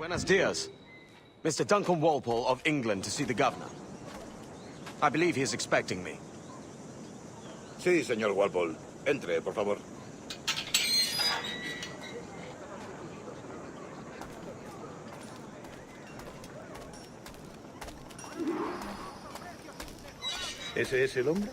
Buenos dias. Mr. Duncan Walpole of England to see the governor. I believe he is expecting me. Sí, señor Walpole. Entre, por favor. ¿Ese es el hombre?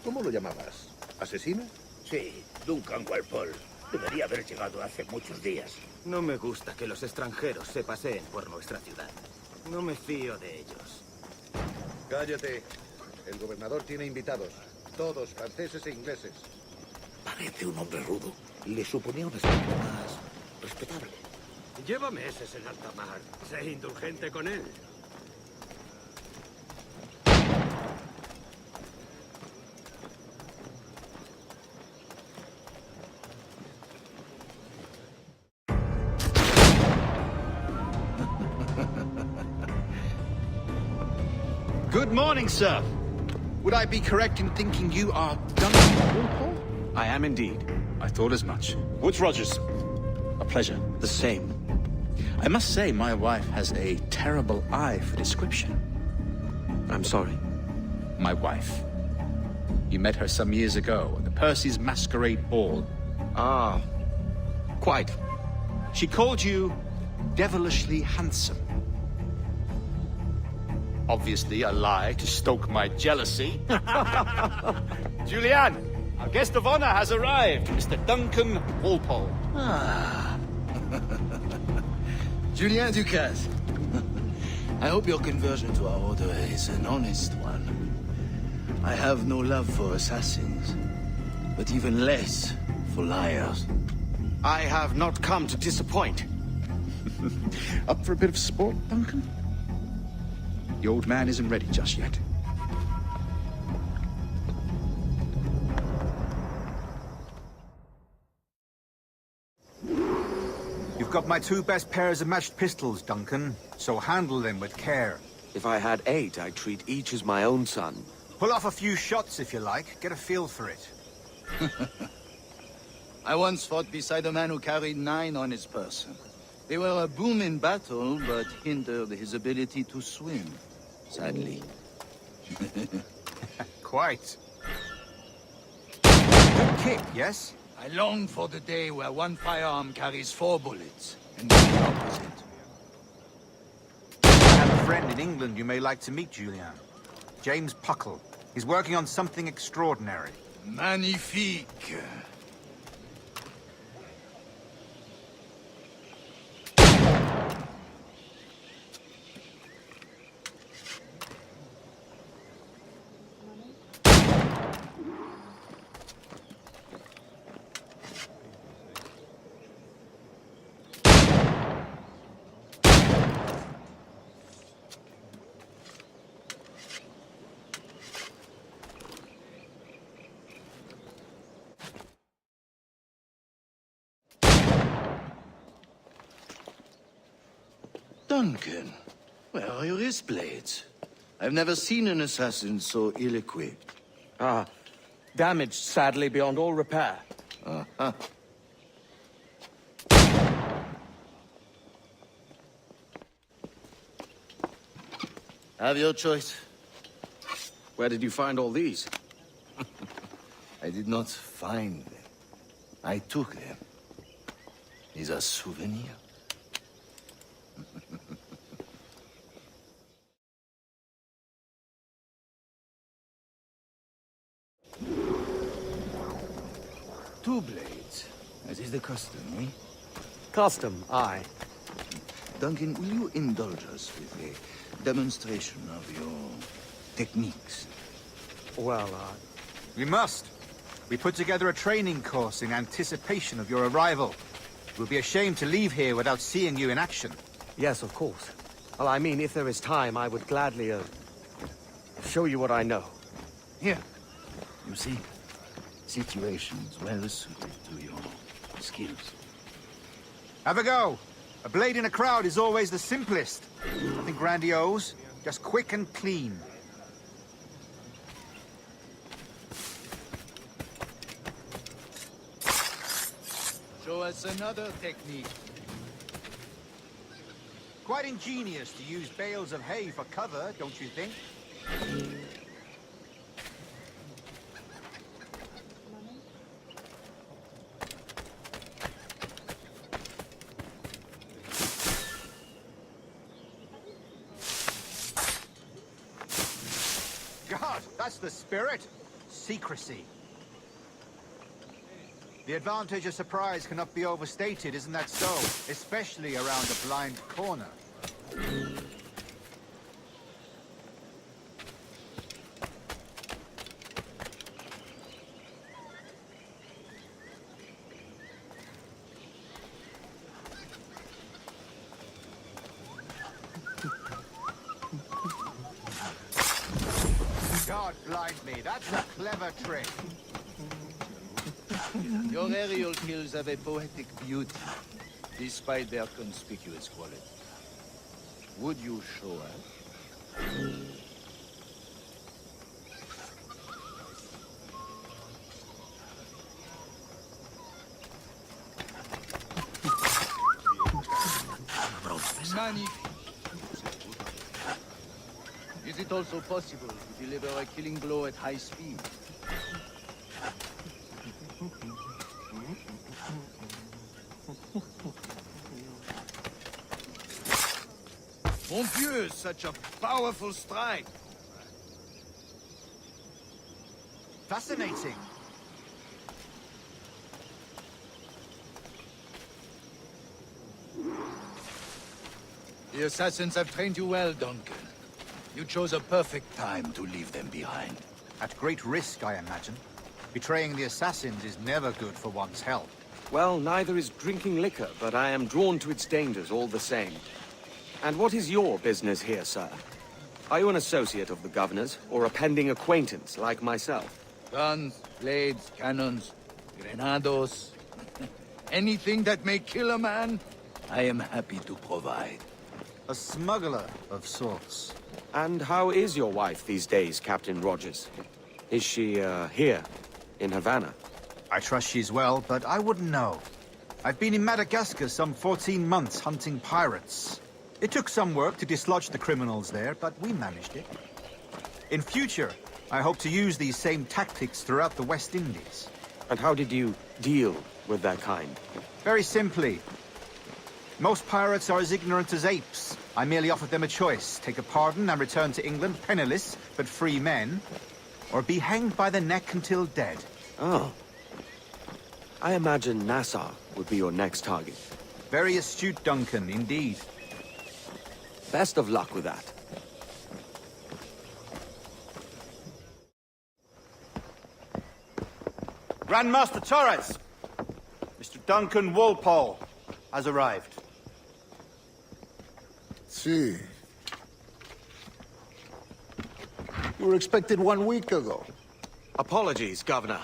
¿Cómo lo llamabas? ¿Asesino? Sí, Duncan Walpole. Debería haber llegado hace muchos días. No me gusta que los extranjeros se paseen por nuestra ciudad. No me fío de ellos. Cállate. El gobernador tiene invitados. Todos franceses e ingleses. Parece un hombre rudo. Le suponía un aspecto más respetable. Lleva meses en alta mar. Sé indulgente con él. Good morning, sir. Would I be correct in thinking you are Duncan Walpole? I am indeed. I thought as much. Woods Rogers. A pleasure. The same. I must say, my wife has a terrible eye for description. I'm sorry. My wife. You met her some years ago at the Percy's Masquerade Ball. Ah, quite. She called you devilishly handsome. Obviously a lie to stoke my jealousy. Julianne, our guest of honor has arrived, Mr. Duncan Walpole. Julien Ducasse. I hope your conversion to our order is an honest one. I have no love for assassins, but even less for liars. I have not come to disappoint. Up for a bit of sport, Duncan? The old man isn't ready just yet. You've got my 2 best pairs of matched pistols, Duncan, so handle them with care. If I had 8, I'd treat each as my own son. Pull off a few shots if you like, get a feel for it. I once fought beside a man who carried 9 on his person. They were a boom in battle, but hindered his ability to swim. Sadly. Quite. Good kick, yes? I long for the day where one firearm carries 4 bullets, and not the opposite. I have a friend in England you may like to meet, Julian. James Puckle. He's working on something extraordinary. Magnifique. Duncan, where are your wrist blades? I've never seen an assassin so ill-equipped. Ah, damaged sadly beyond all repair. Uh-huh. Have your choice. Where did you find all these? I did not find them. I took them. These are souvenirs. Two blades, as is the custom, eh? Custom, aye. Duncan, will you indulge us with a demonstration of your techniques? Well, We must. We put together a training course in anticipation of your arrival. It would be a shame to leave here without seeing you in action. yes, of course. Well, I mean, if there is time, I would gladly, show you what I know. Here. You see? Situations well suited to your skills. Have a go. A blade in a crowd is always the simplest. Nothing grandiose, just quick and clean. Show us another technique. Quite ingenious to use bales of hay for cover, don't you think? God, that's the spirit. Secrecy. The advantage of surprise cannot be overstated, isn't that so? Especially around a blind corner. God blind me, that's a clever trick. Your aerial kills have a poetic beauty, despite their conspicuous quality. Would you show us? Magnifique. Is it also possible to deliver a killing blow at high speed? Mon Dieu, such a powerful strike! Fascinating. The assassins have trained you well, Duncan. You chose a perfect time to leave them behind. At great risk, I imagine. Betraying the assassins is never good for one's health. Well, neither is drinking liquor, but I am drawn to its dangers all the same. And what is your business here, sir? Are you an associate of the governor's, or a pending acquaintance like myself? Guns, blades, cannons, grenados. Anything that may kill a man, I am happy to provide. A smuggler of sorts. And how is your wife these days, Captain Rogers? Is she, here, in Havana? I trust she's well, but I wouldn't know. I've been in Madagascar some 14 months hunting pirates. It took some work to dislodge the criminals there, but we managed it. In future, I hope to use these same tactics throughout the West Indies. And how did you deal with that kind? Very simply. Most pirates are as ignorant as apes. I merely offered them a choice. Take a pardon and return to England penniless, but free men. Or be hanged by the neck until dead. Oh. I imagine Nassau would be your next target. Very astute, Duncan, indeed. Best of luck with that. Grandmaster Torres! Mr. Duncan Walpole has arrived. See. You were expected 1 week ago. Apologies, Governor.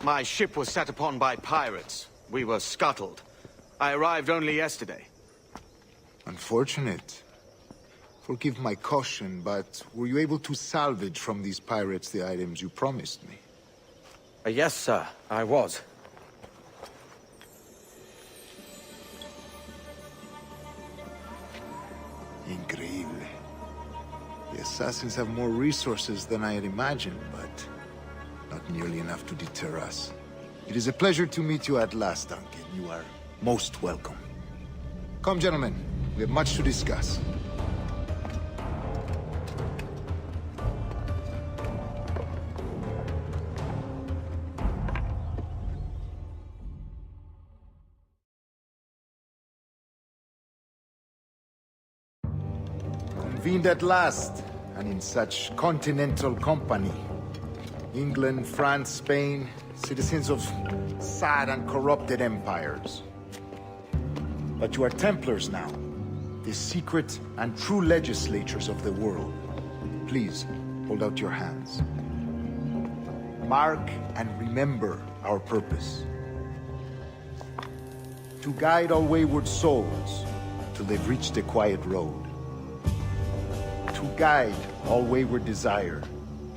My ship was set upon by pirates. We were scuttled. I arrived only yesterday. Unfortunate. Forgive my caution, but were you able to salvage from these pirates the items you promised me? Yes, sir, I was. Increíble. The assassins have more resources than I had imagined, but not nearly enough to deter us. It is a pleasure to meet you at last, Duncan. You are most welcome. Come, gentlemen. We have much to discuss. Convened at last, and in such continental company. England, France, Spain, citizens of sad and corrupted empires. But you are Templars now, the secret and true legislators of the world. Please, hold out your hands. Mark and remember our purpose. To guide all wayward souls till they've reached the quiet road. To guide all wayward desire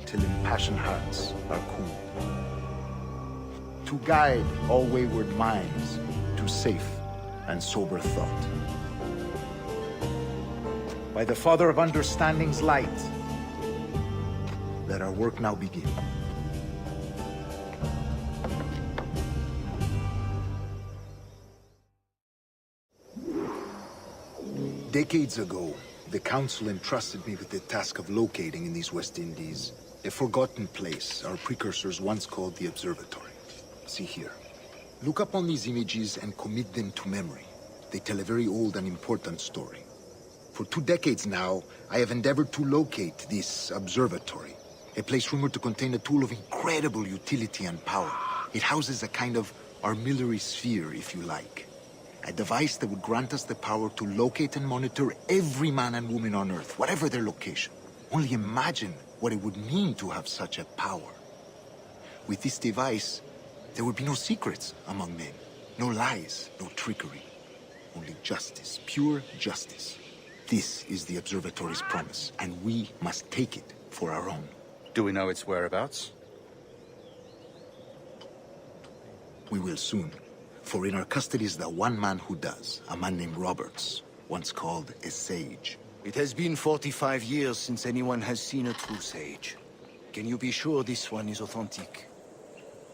till impassioned hearts are cool. To guide all wayward minds to safe and sober thought. By the Father of Understanding's light, let our work now begin. Decades ago, the Council entrusted me with the task of locating in these West Indies a forgotten place our precursors once called the Observatory. See here. Look upon these images and commit them to memory. They tell a very old and important story. For 2 decades now, I have endeavored to locate this observatory, a place rumored to contain a tool of incredible utility and power. It houses a kind of armillary sphere, if you like. A device that would grant us the power to locate and monitor every man and woman on Earth, whatever their location. Only imagine what it would mean to have such a power. With this device, there would be no secrets among men, no lies, no trickery. Only justice, pure justice. This is the Observatory's promise, and we must take it for our own. Do we know its whereabouts? We will soon. For in our custody is the one man who does, a man named Roberts, once called a sage. It has been 45 years since anyone has seen a true sage. Can you be sure this one is authentic?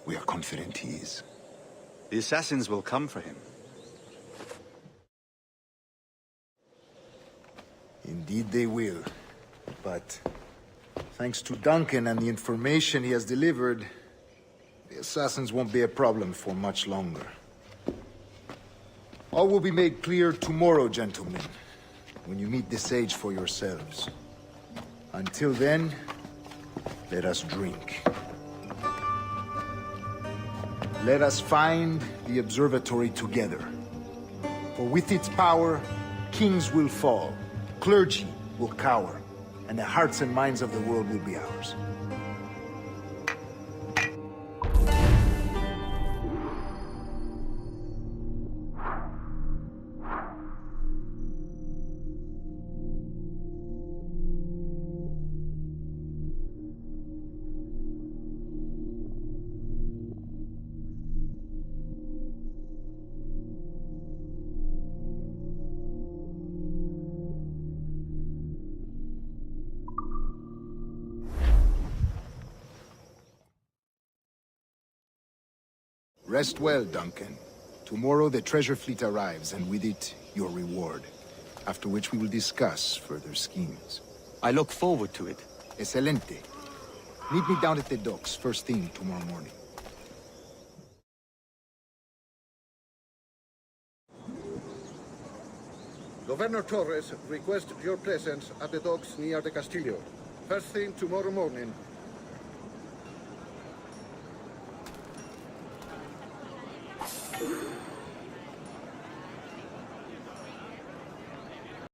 We are confident he is. The assassins will come for him. Indeed they will. But thanks to Duncan and the information he has delivered, the assassins won't be a problem for much longer. All will be made clear tomorrow, gentlemen, when you meet the sage for yourselves. Until then, let us drink. Let us find the observatory together. For with its power, kings will fall, clergy will cower, and the hearts and minds of the world will be ours. Rest well, Duncan. Tomorrow the treasure fleet arrives, and with it, your reward. After which we will discuss further schemes. I look forward to it. Excelente. Meet me down at the docks first thing tomorrow morning. Governor Torres requests your presence at the docks near the Castillo. First thing tomorrow morning.